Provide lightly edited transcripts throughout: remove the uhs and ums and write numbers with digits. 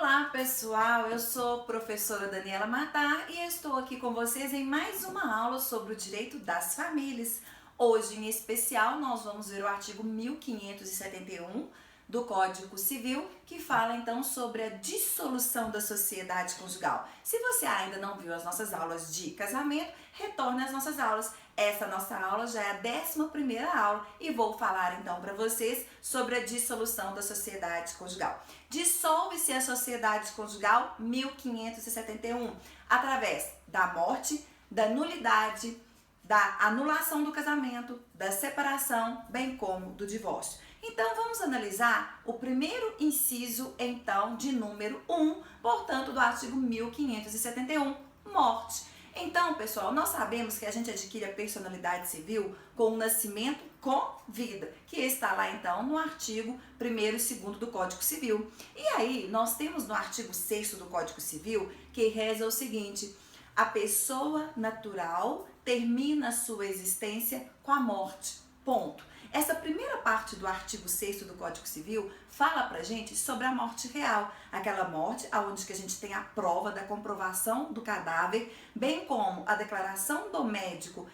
Olá pessoal, eu sou a professora Daniela Matar e estou aqui com vocês em mais uma aula sobre o direito das famílias. Hoje em especial nós vamos ver o artigo 1571 do Código Civil, que fala então sobre a dissolução da sociedade conjugal. Se você ainda não viu as nossas aulas de casamento, retorne às nossas aulas. Essa nossa aula já é a 11ª aula e vou falar então para vocês sobre a dissolução da sociedade conjugal. Dissolve-se a sociedade conjugal 1571 através da morte, da nulidade, da anulação do casamento, da separação, bem como do divórcio. Então vamos analisar o primeiro inciso então de número 1, portanto do artigo 1571, morte. Então, pessoal, nós sabemos que a gente adquire a personalidade civil com o nascimento com vida, que está lá então no artigo 1º e 2º do Código Civil. E aí nós temos no artigo 6º do Código Civil que reza o seguinte: a pessoa natural termina sua existência com a morte. Ponto. Essa primeira parte do artigo 6º do Código Civil fala pra gente sobre a morte real, aquela morte onde que a gente tem a prova da comprovação do cadáver, bem como a declaração do médico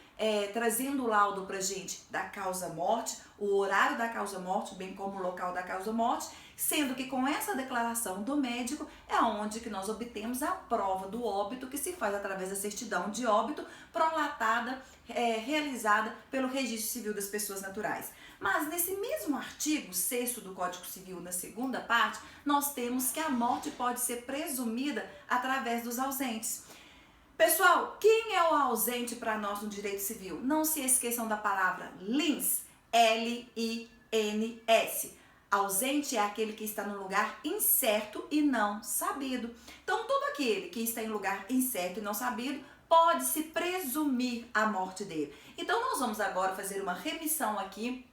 trazendo o laudo pra gente da causa-morte, o horário da causa-morte, bem como o local da causa-morte, sendo que com essa declaração do médico é onde que nós obtemos a prova do óbito, que se faz através da certidão de óbito prolatada, realizada pelo Registro Civil das Pessoas Naturais. Mas nesse mesmo artigo 6º do Código Civil, na segunda parte, nós temos que a morte pode ser presumida através dos ausentes. Pessoal, quem é o ausente para nós no direito civil? Não se esqueçam da palavra lins, L-I-N-S. Ausente é aquele que está no lugar incerto e não sabido. Então, todo aquele que está em lugar incerto e não sabido, pode-se presumir a morte dele. Então, nós vamos agora fazer uma remissão aqui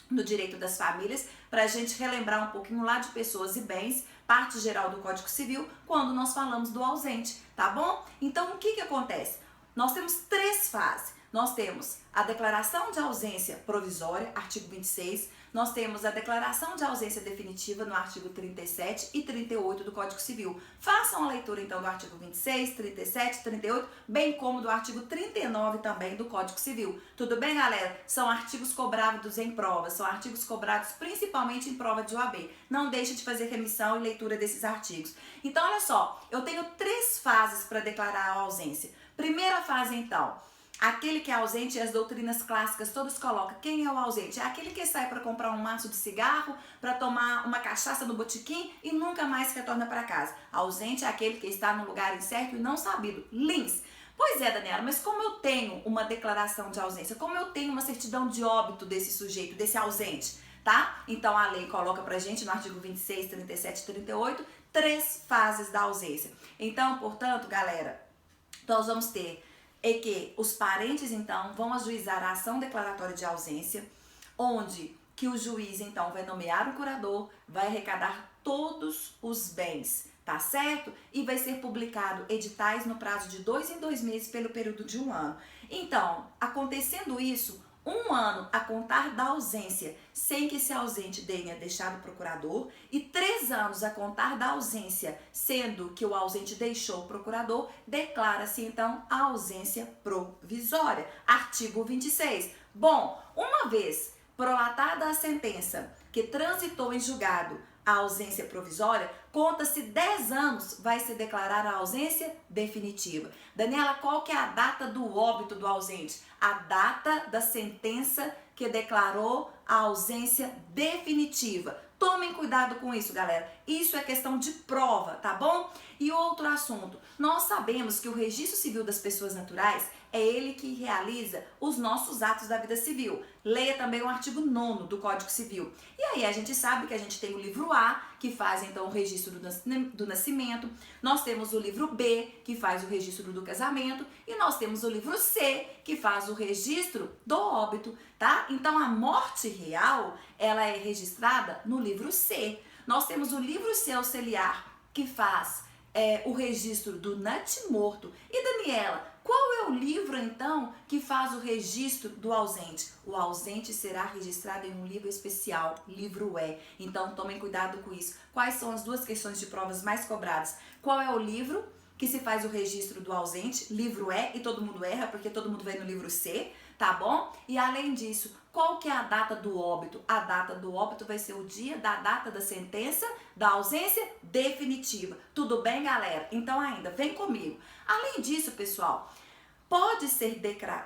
no direito das famílias, para a gente relembrar um pouquinho lá de pessoas e bens, parte geral do Código Civil, quando nós falamos do ausente, tá bom? Então, o que acontece? Nós temos 3 fases. Nós temos a declaração de ausência provisória, artigo 26, nós temos a declaração de ausência definitiva no artigo 37 e 38 do Código Civil. Façam a leitura então do artigo 26, 37, 38, bem como do artigo 39 também do Código Civil. Tudo bem, galera? São artigos cobrados em provas, são artigos cobrados principalmente em prova de OAB. Não deixe de fazer remissão e leitura desses artigos. Então, olha só, eu tenho 3 fases para declarar a ausência. Primeira fase, então, aquele que é ausente, as doutrinas clássicas todas colocam. Quem é o ausente? É aquele que sai para comprar um maço de cigarro, para tomar uma cachaça no botequim e nunca mais retorna para casa. Ausente é aquele que está no lugar incerto e não sabido. Lins. Pois é, Daniela, mas como eu tenho uma declaração de ausência? Como eu tenho uma certidão de óbito desse sujeito, desse ausente? Tá? Então a lei coloca pra gente no artigo 26, 37 e 38 3 fases da ausência. Então, portanto, galera, nós vamos ter que os parentes, então, vão ajuizar a ação declaratória de ausência, onde que o juiz, então, vai nomear o curador, vai arrecadar todos os bens, tá certo? E vai ser publicado editais no prazo de 2 em 2 meses pelo período de 1 ano. Então, acontecendo isso, 1 ano a contar da ausência, sem que esse ausente tenha deixado o procurador, e 3 anos a contar da ausência, sendo que o ausente deixou o procurador, declara-se então a ausência provisória. Artigo 26. Bom, uma vez prolatada a sentença que transitou em julgado a ausência provisória, conta-se 10 anos, vai se declarar a ausência definitiva. Daniela, qual que é a data do óbito do ausente? A data da sentença que declarou a ausência definitiva. Tomem cuidado com isso, galera. Isso é questão de prova, tá bom? E outro assunto. Nós sabemos que o Registro Civil das Pessoas Naturais é ele que realiza os nossos atos da vida civil. Leia também o artigo 9º do Código Civil. E aí a gente sabe que a gente tem o livro A, que faz então o registro do nascimento. Nós temos o livro B, que faz o registro do casamento. E nós temos o livro C, que faz o registro do óbito, tá? Então a morte real, ela é registrada no livro C. Nós temos o livro C auxiliar, que faz o registro do natimorto. E Daniela, Qual é o livro, então, que faz o registro do ausente? O ausente será registrado em um livro especial, livro E. Então, tomem cuidado com isso. Quais são as duas questões de provas mais cobradas? Qual é o livro que se faz o registro do ausente? Livro E, e todo mundo erra, porque todo mundo vem no livro C, tá bom? E além disso, qual que é a data do óbito? A data do óbito vai ser o dia da data da sentença da ausência definitiva. Tudo bem, galera? Então ainda, vem comigo. Além disso, pessoal, pode ser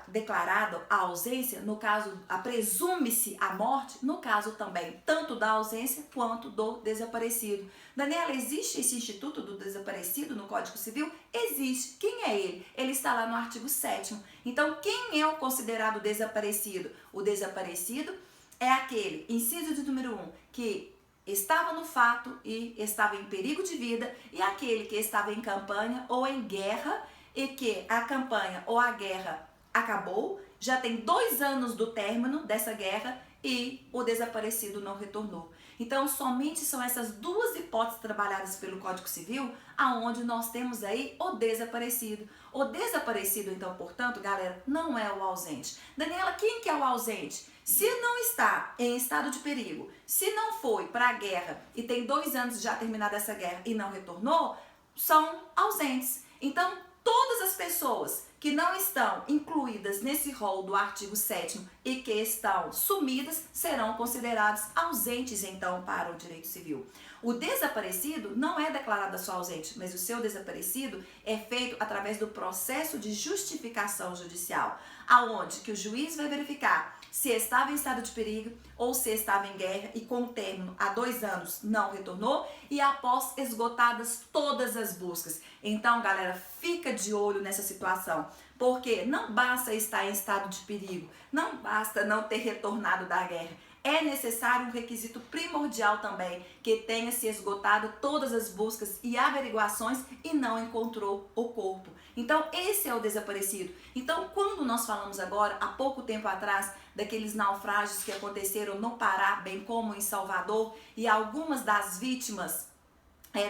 declarado a ausência, no caso, presume-se a morte, no caso também, tanto da ausência quanto do desaparecido. Daniela, existe esse Instituto do Desaparecido no Código Civil? Existe. Quem é ele? Ele está lá no artigo 7º. Então, quem é o considerado desaparecido? O desaparecido é aquele, inciso de número 1, que estava no fato e estava em perigo de vida, e aquele que estava em campanha ou em guerra e que a campanha ou a guerra acabou, já tem 2 anos do término dessa guerra e o desaparecido não retornou. Então, somente são essas duas hipóteses trabalhadas pelo Código Civil, aonde nós temos aí o desaparecido. O desaparecido, então, portanto, galera, não é o ausente. Daniela, quem que é o ausente? Se não está em estado de perigo, se não foi para a guerra e tem 2 anos já terminada essa guerra e não retornou, são ausentes. Então, todas as pessoas que não estão incluídas nesse rol do artigo 7º e que estão sumidas serão consideradas ausentes, então, para o direito civil. O desaparecido não é declarado só ausente, mas o seu desaparecido é feito através do processo de justificação judicial, aonde que o juiz vai verificar se estava em estado de perigo ou se estava em guerra e com o término há 2 anos não retornou e após esgotadas todas as buscas. Então, galera, fica de olho nessa situação, porque não basta estar em estado de perigo, não basta não ter retornado da guerra. É necessário um requisito primordial também, que tenha se esgotado todas as buscas e averiguações e não encontrou o corpo. Então, esse é o desaparecido. Então, quando nós falamos agora, há pouco tempo atrás, daqueles naufrágios que aconteceram no Pará, bem como em Salvador, e algumas das vítimas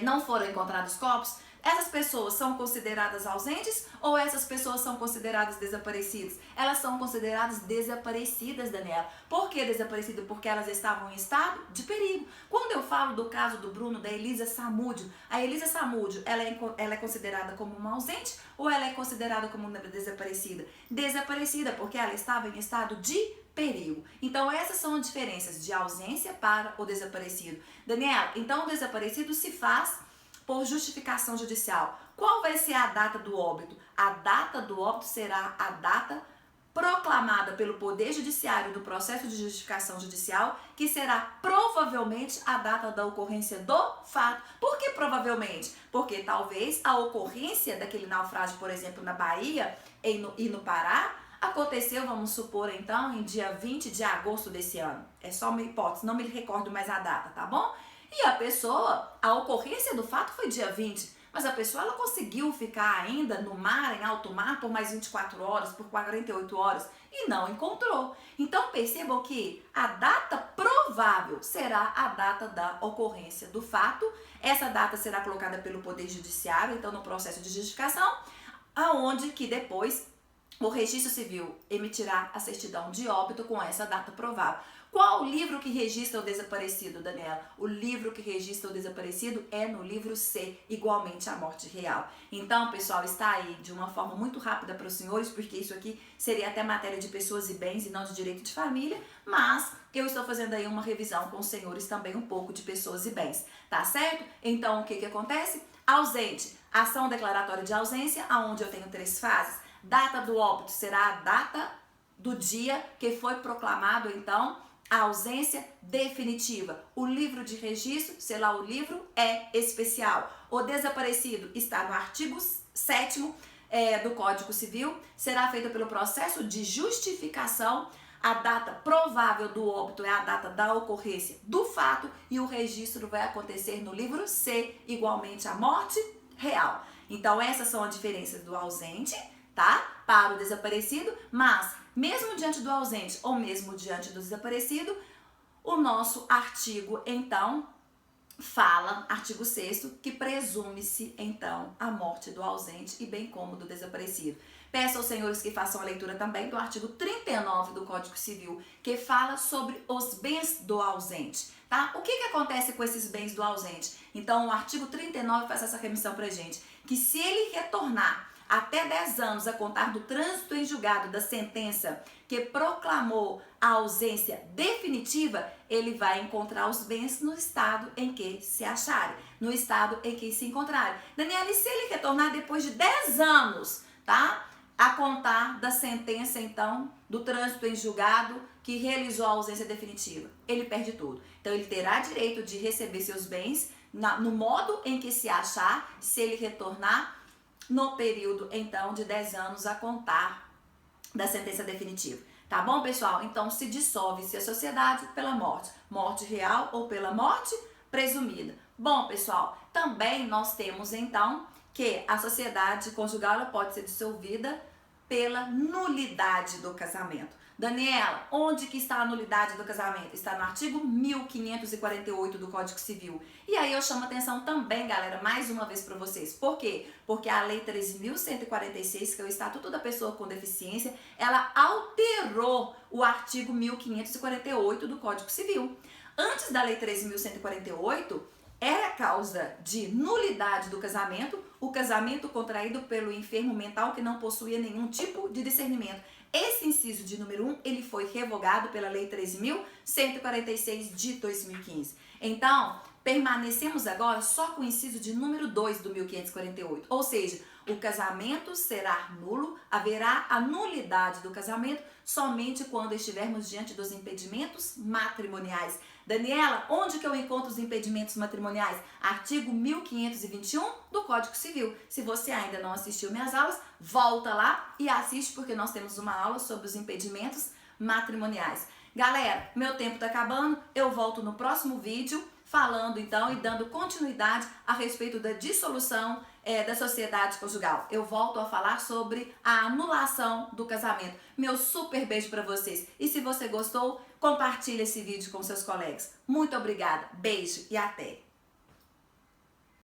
não foram encontrados corpos, essas pessoas são consideradas ausentes ou essas pessoas são consideradas desaparecidas? Elas são consideradas desaparecidas, Daniela. Por que desaparecidas? Porque elas estavam em estado de perigo. Quando eu falo do caso do Bruno, da Elisa Samúdio, a Elisa Samúdio, ela é considerada como uma ausente ou ela é considerada como uma desaparecida? Desaparecida, porque ela estava em estado de perigo. Então, essas são as diferenças de ausência para o desaparecido. Daniela, então o desaparecido se faz por justificação judicial. Qual vai ser a data do óbito? A data do óbito será a data proclamada pelo Poder Judiciário do processo de justificação judicial, que será provavelmente a data da ocorrência do fato. Por que provavelmente? Porque talvez a ocorrência daquele naufrágio, por exemplo, na Bahia e no Pará, aconteceu, vamos supor então, em dia 20 de agosto desse ano. É só uma hipótese, não me recordo mais a data, tá bom? E a ocorrência do fato foi dia 20, mas a pessoa ela conseguiu ficar ainda no mar, em alto mar, por mais 24 horas, por 48 horas e não encontrou. Então percebam que a data provável será a data da ocorrência do fato. Essa data será colocada pelo Poder Judiciário, então no processo de justificação, aonde que depois o registro civil emitirá a certidão de óbito com essa data provável. Qual o livro que registra o desaparecido, Daniela? O livro que registra o desaparecido é no livro C, igualmente a morte real. Então, pessoal, está aí de uma forma muito rápida para os senhores, porque isso aqui seria até matéria de pessoas e bens e não de direito de família, mas eu estou fazendo aí uma revisão com os senhores também um pouco de pessoas e bens, tá certo? Então, o que acontece? Ausente, ação declaratória de ausência, aonde eu tenho 3 fases. Data do óbito será a data do dia que foi proclamado, então, a ausência definitiva. O livro de registro, sei lá, o livro é especial. O desaparecido está no artigo 7º do Código Civil, será feito pelo processo de justificação. A data provável do óbito é a data da ocorrência do fato e o registro vai acontecer no livro C, igualmente a morte real. Então, essas são as diferenças do ausente, tá? Para o desaparecido, mas mesmo diante do ausente ou mesmo diante do desaparecido, o nosso artigo, então, fala, artigo 6º, que presume-se, então, a morte do ausente e bem como do desaparecido. Peço aos senhores que façam a leitura também do artigo 39 do Código Civil, que fala sobre os bens do ausente, tá? O que acontece com esses bens do ausente? Então, o artigo 39 faz essa remissão pra gente, que se ele retornar até 10 anos a contar do trânsito em julgado da sentença que proclamou a ausência definitiva, ele vai encontrar os bens no estado em que se acharem, no estado em que se encontrarem. Daniela, e se ele retornar depois de 10 anos, tá? A contar da sentença, então, do trânsito em julgado que realizou a ausência definitiva, ele perde tudo. Então, ele terá direito de receber seus bens no modo em que se achar, se ele retornar no período, então, de 10 anos a contar da sentença definitiva. Tá bom, pessoal? Então, se dissolve-se a sociedade pela morte. Morte real ou pela morte presumida. Bom, pessoal, também nós temos, então, que a sociedade conjugal ela pode ser dissolvida pela nulidade do casamento. Daniela, onde que está a nulidade do casamento? Está no artigo 1548 do Código Civil. E aí eu chamo atenção também, galera, mais uma vez para vocês. Por quê? Porque a Lei 13.146, que é o Estatuto da Pessoa com Deficiência, ela alterou o artigo 1548 do Código Civil. Antes da Lei 13.148, era causa de nulidade do casamento, o casamento contraído pelo enfermo mental que não possuía nenhum tipo de discernimento. Esse inciso de número 1, ele foi revogado pela Lei 13.146 de 2015. Então, permanecemos agora só com o inciso de número 2 do 1548. Ou seja, o casamento será nulo, haverá a nulidade do casamento somente quando estivermos diante dos impedimentos matrimoniais. Daniela, onde que eu encontro os impedimentos matrimoniais? Artigo 1521 do Código Civil. Se você ainda não assistiu minhas aulas, volta lá e assiste, porque nós temos uma aula sobre os impedimentos matrimoniais. Galera, meu tempo tá acabando, eu volto no próximo vídeo falando então e dando continuidade a respeito da dissolução da sociedade conjugal. Eu volto a falar sobre a anulação do casamento. Meu super beijo para vocês. E se você gostou, compartilhe esse vídeo com seus colegas. Muito obrigada, beijo e até!